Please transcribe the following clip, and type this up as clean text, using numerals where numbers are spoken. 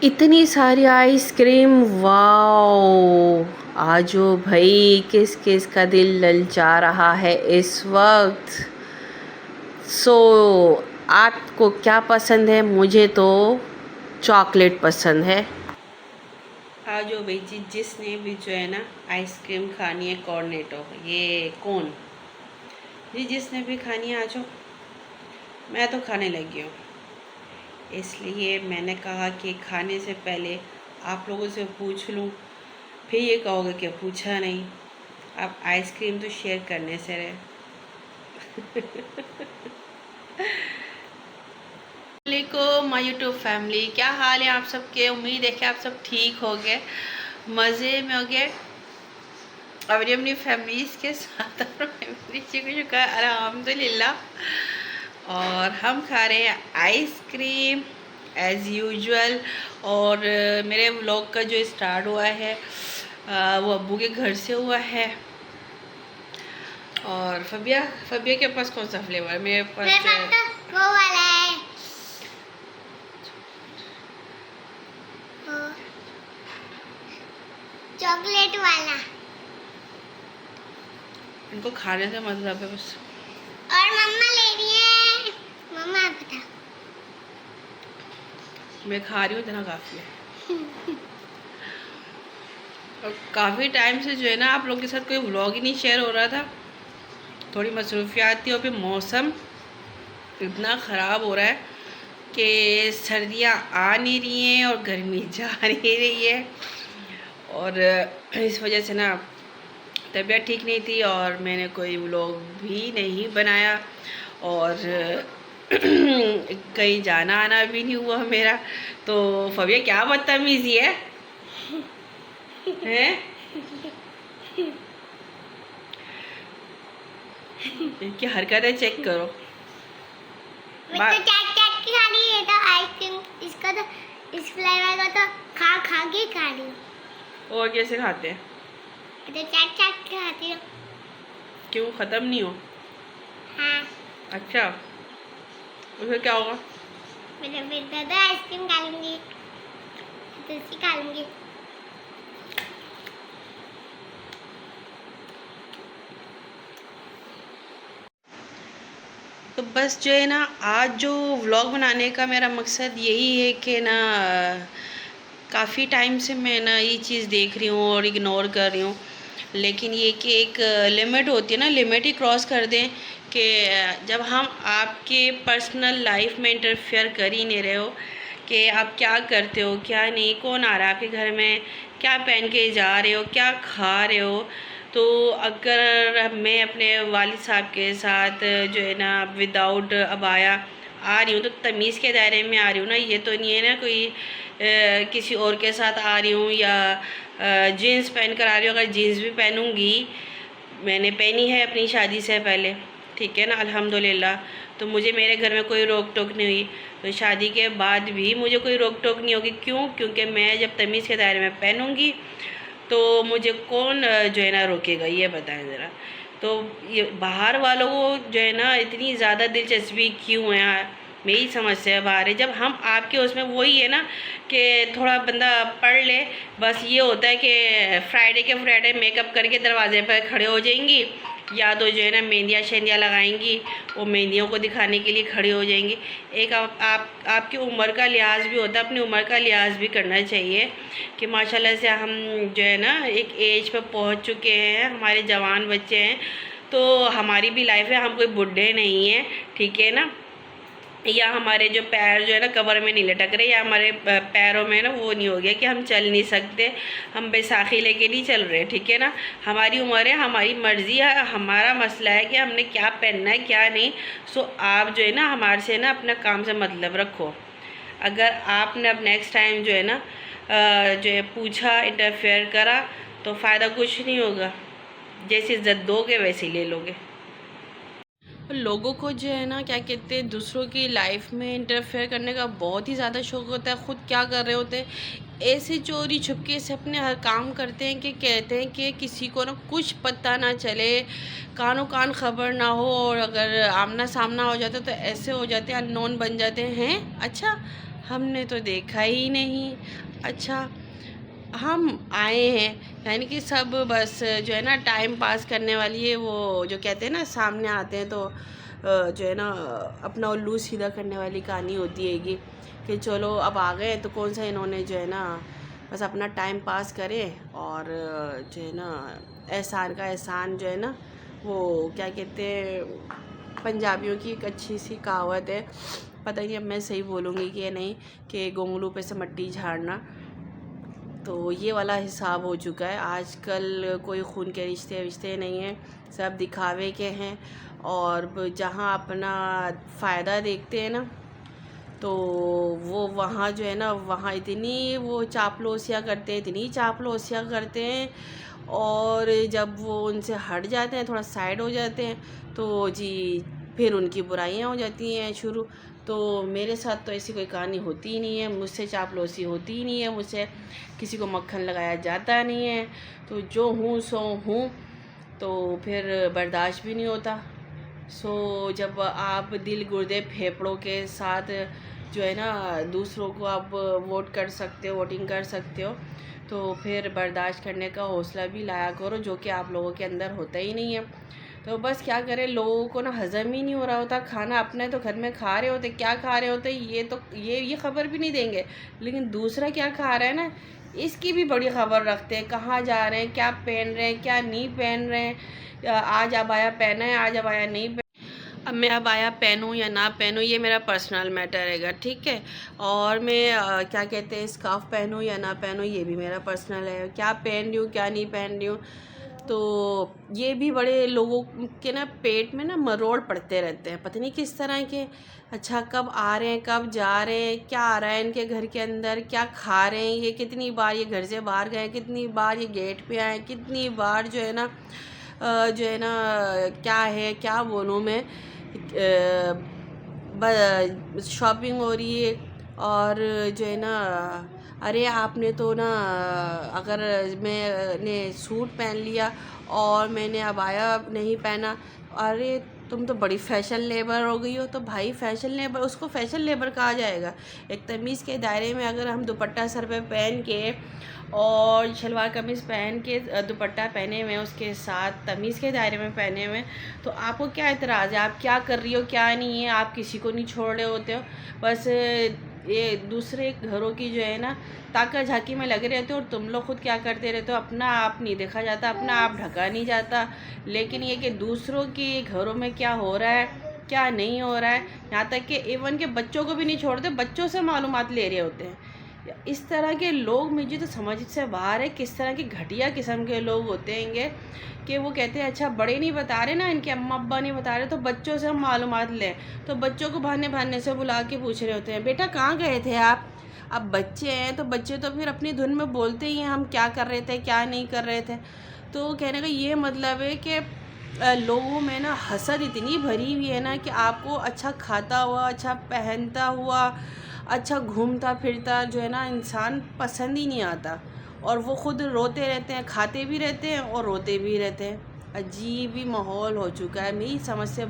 इतनी सारी ice cream, wow. आजो भाई, किस किस का दिल ललचा रहा है इस वक्त। सो आपको क्या पसंद है? मुझे तो चॉकलेट पसंद है। आजो भाई जी, जिसने भी जो है ना आइसक्रीम खानी है, कॉर्नेटो, ये कौन जी, जिसने भी खानी है आजो। मैं तो खाने लगी हूँ, इसलिए मैंने कहा कि खाने से पहले आप लोगों से पूछ लूँ। फिर ये कहोगे कि पूछा नहीं। अब आइसक्रीम तो शेयर करने से रहे। वालेकुम माय यूट्यूब फैमिली, क्या हाल है आप सबके? उम्मीद है कि आप सब ठीक हो गए, मज़े में हो गए अपनी अपनी फैमिलीज के साथ। और फैमिली का अल्हम्दुलिल्लाह। और हम खा रहे हैं आइसक्रीम एज़ यूजुअल। और मेरे व्लॉग का जो स्टार्ट हुआ है वो अब्बू के घर से हुआ है। और फबिया के पास कौन सा फ्लेवर है? मेरे पास वो वाला है, चॉकलेट वाला। इनको खाने से मतलब है बस। और मम्मा ले रही है, मम्मा आप बता। मैं खा रही हूँ, इतना काफ़ी है। और काफ़ी टाइम से जो है ना आप लोगों के साथ कोई व्लॉग ही नहीं शेयर हो रहा था। थोड़ी मसरूफियात थी और फिर मौसम इतना ख़राब हो रहा है कि सर्दियाँ आ नहीं रही हैं और गर्मी जा नहीं रही है। और इस वजह से ना तबीयत ठीक नहीं थी और मैंने कोई व्लॉग भी नहीं बनाया। और कहीं जाना आना भी नहीं हुआ मेरा। तो फबिया क्या बदतमीज़ी है हैं? इनकी हरकतें चेक करो। मैं तो चाट चाट के खा रही है, तो आइसक्रीम इसका तो, इस फ्लेवर का तो खा खा के खा रही हूँ। और कैसे खाते हैं? तो चाट चाट के खाती हूँ। क्यों, ख़त्म नहीं हो? हाँ। अच्छा, उसमें क्या होगा? मैं फिर दादा आइसक्रीम खा लूँगी, दूसरी खा लूँगी। तो बस जो है ना, आज जो व्लॉग बनाने का मेरा मकसद यही है कि ना काफ़ी टाइम से मैं ना ये चीज़ देख रही हूँ और इग्नोर कर रही हूँ। लेकिन ये कि एक लिमिट होती है ना, लिमिट ही क्रॉस कर दें कि जब हम आपके पर्सनल लाइफ में इंटरफेयर कर ही नहीं रहे हो कि आप क्या करते हो क्या नहीं, कौन आ रहा है आपके घर में, क्या पहन के जा रहे हो, क्या खा रहे हो। तो अगर मैं अपने वालिद साहब के साथ जो है ना विदाउट अबाया आ रही हूँ तो तमीज़ के दायरे में आ रही हूँ ना, ये तो नहीं है ना कोई किसी और के साथ आ रही हूँ या जीन्स पहन कर आ रही हूँ। अगर जीन्स भी पहनूँगी, मैंने पहनी है अपनी शादी से पहले, ठीक है ना, अल्हम्दुलिल्लाह। तो मुझे मेरे घर में कोई रोक टोक नहीं हुई, तो शादी के बाद भी मुझे कोई रोक टोक नहीं होगी। क्यों? क्योंकि मैं जब तमीज़ के दायरे में पहनूँगी तो मुझे कौन जो है ना रोकेगा, ये बताएं ज़रा। तो ये बाहर वालों को जो है ना इतनी ज़्यादा दिलचस्पी क्यों है, मेरी समझ से बाहर है। जब हम आपके उसमें वही है ना कि थोड़ा बंदा पढ़ ले, बस ये होता है कि फ्राइडे के फ्राइडे मेकअप करके दरवाजे पर खड़े हो जाएंगी, या तो जो है ना मेहंदियाँ शेंदियाँ लगाएंगी, वो मेहंदियों को दिखाने के लिए खड़ी हो जाएंगी। एक आपकी उम्र का लिहाज भी होता है, अपनी उम्र का लिहाज भी करना चाहिए कि माशाल्लाह से हम जो है ना एक एज पर पहुंच चुके हैं, हमारे जवान बच्चे हैं, तो हमारी भी लाइफ है, हम कोई बुढ़े नहीं हैं, ठीक है ना। या हमारे जो पैर जो है ना कमर में नहीं लटक रहे, या हमारे पैरों में ना वो नहीं हो गया कि हम चल नहीं सकते, हम बैसाखी लेके नहीं चल रहे, ठीक है ना। हमारी उम्र है, हमारी मर्ज़ी है, हमारा मसला है कि हमने क्या पहनना है क्या नहीं। सो आप जो है ना हमारे से ना अपना काम से मतलब रखो। अगर आपने अब नेक्स्ट टाइम जो है ना जो है पूछा, इंटरफेयर करा, तो फ़ायदा कुछ नहीं होगा। जैसी इज्जत दोगे वैसे ले लोगे। लोगों को जो है ना क्या कहते हैं, दूसरों की लाइफ में इंटरफेयर करने का बहुत ही ज़्यादा शौक़ होता है। ख़ुद क्या कर रहे होते हैं ऐसे चोरी छुपके से अपने हर काम करते हैं कि कहते हैं कि किसी को ना कुछ पता ना चले, कानों कान खबर ना हो, और अगर आमना सामना हो जाता तो ऐसे हो जाते हैं, अननोन बन जाते हैं। अच्छा हमने तो देखा ही नहीं। अच्छा, हम आए हैं, यानी कि सब बस जो है ना टाइम पास करने वाली है, वो जो कहते हैं ना सामने आते हैं तो जो है ना अपना उल्लू सीधा करने वाली कहानी होती है कि चलो अब आ गए तो कौन सा इन्होंने जो है ना बस अपना टाइम पास करें। और जो है ना एहसान का एहसान जो है ना, वो क्या कहते हैं, पंजाबियों की एक अच्छी सी कहावत है, पता नहीं अब मैं सही बोलूँगी कि नहीं, कि गोंगलू पे से मट्टी झाड़ना। तो ये वाला हिसाब हो चुका है आजकल। कोई खून के रिश्ते विश्ते नहीं हैं, सब दिखावे के हैं। और जहाँ अपना फ़ायदा देखते हैं ना, तो वो वहाँ जो है ना वहाँ इतनी वो चापलूसियाँ करते हैं, इतनी चापलूसियाँ करते हैं। और जब वो उनसे हट जाते हैं, थोड़ा साइड हो जाते हैं, तो जी फिर उनकी बुराइयाँ हो जाती हैं शुरू। तो मेरे साथ तो ऐसी कोई कहानी होती ही नहीं है, मुझसे चापलूसी होती ही नहीं है, मुझसे किसी को मक्खन लगाया जाता नहीं है। तो जो हूँ सो हूँ, तो फिर बर्दाश्त भी नहीं होता। सो जब आप दिल गुर्दे फेफड़ों के साथ जो है ना दूसरों को आप वोट कर सकते हो, वोटिंग कर सकते हो, तो फिर बर्दाश्त करने का हौसला भी लाया करो, जो कि आप लोगों के अंदर होता ही नहीं है। तो बस क्या करें, लोगों को ना हज़म ही नहीं हो रहा होता खाना। अपने तो घर में खा रहे होते, क्या खा रहे होते ये तो ये खबर भी नहीं देंगे, लेकिन दूसरा क्या खा रहा है ना, इसकी भी बड़ी खबर रखते हैं। कहाँ जा रहे हैं, क्या पहन रहे हैं, क्या नहीं पहन रहे हैं, आज अबाया पहना है, आज अबाया नहीं। अब मैं अबाया पहनूँ या ना पहनूँ ये मेरा पर्सनल मैटर हैगा, ठीक है। और मैं क्या कहते हैं स्कार्फ पहनूँ या ना पहनूँ ये भी मेरा पर्सनल है। क्या पहन रही हूँ क्या नहीं पहन रही हूँ, तो ये भी बड़े लोगों के ना पेट में ना मरोड़ पड़ते रहते हैं, पता नहीं किस तरह के। अच्छा, कब आ रहे हैं, कब जा रहे हैं, क्या आ रहा है इनके घर के अंदर, क्या खा रहे हैं ये, कितनी बार ये घर से बाहर गए, कितनी बार ये गेट पे आए, कितनी बार जो है ना जो है ना क्या है क्या बोलूँ मैं, शॉपिंग हो रही है। और जो है ना, अरे आपने तो ना, अगर मैंने सूट पहन लिया और मैंने अबाया नहीं पहना, अरे तुम तो बड़ी फ़ैशन लेबर हो गई हो। तो भाई फ़ैशन लेबर, उसको फ़ैशन लेबर कहा जाएगा? एक तमीज़ के दायरे में अगर हम दुपट्टा सर पे पहन के और शलवार कमीज़ पहन के दुपट्टा पहने हुए उसके साथ तमीज़ के दायरे में पहने हुए, तो आपको क्या एतराज़ है? आप क्या कर रही हो क्या नहीं है, आप किसी को नहीं छोड़ रहे होते हो, बस ये दूसरे घरों की जो है ना ताका झाकी में लगे रहते हो। और तुम लोग खुद क्या करते रहते हो, अपना आप नहीं देखा जाता, अपना आप ढका नहीं जाता, लेकिन ये कि दूसरों के घरों में क्या हो रहा है क्या नहीं हो रहा है, यहाँ तक कि इवन के बच्चों को भी नहीं छोड़ते, बच्चों से मालूमात ले रहे होते हैं। इस तरह के लोग मुझे तो समझ से बाहर है, किस तरह के घटिया किस्म के लोग होते हैंगे कि वो कहते हैं अच्छा बड़े नहीं बता रहे ना, इनके अम्मा अब्बा नहीं बता रहे, तो बच्चों से हम मालूमात लें। तो बच्चों को बहाने बहाने से बुला के पूछ रहे होते हैं बेटा कहाँ गए थे आप। अब बच्चे हैं तो बच्चे तो फिर अपनी धुन में बोलते ही हैं हम क्या कर रहे थे क्या नहीं कर रहे थे। तो कहने का ये मतलब है कि लोगों में ना हसद इतनी भरी हुई है ना कि आपको अच्छा खाता हुआ, अच्छा पहनता हुआ, अच्छा घूमता फिरता जो है ना इंसान पसंद ही नहीं आता। और वो खुद रोते रहते हैं, खाते भी रहते हैं और रोते भी रहते हैं। अजीब ही माहौल हो चुका है, मेरी समझ से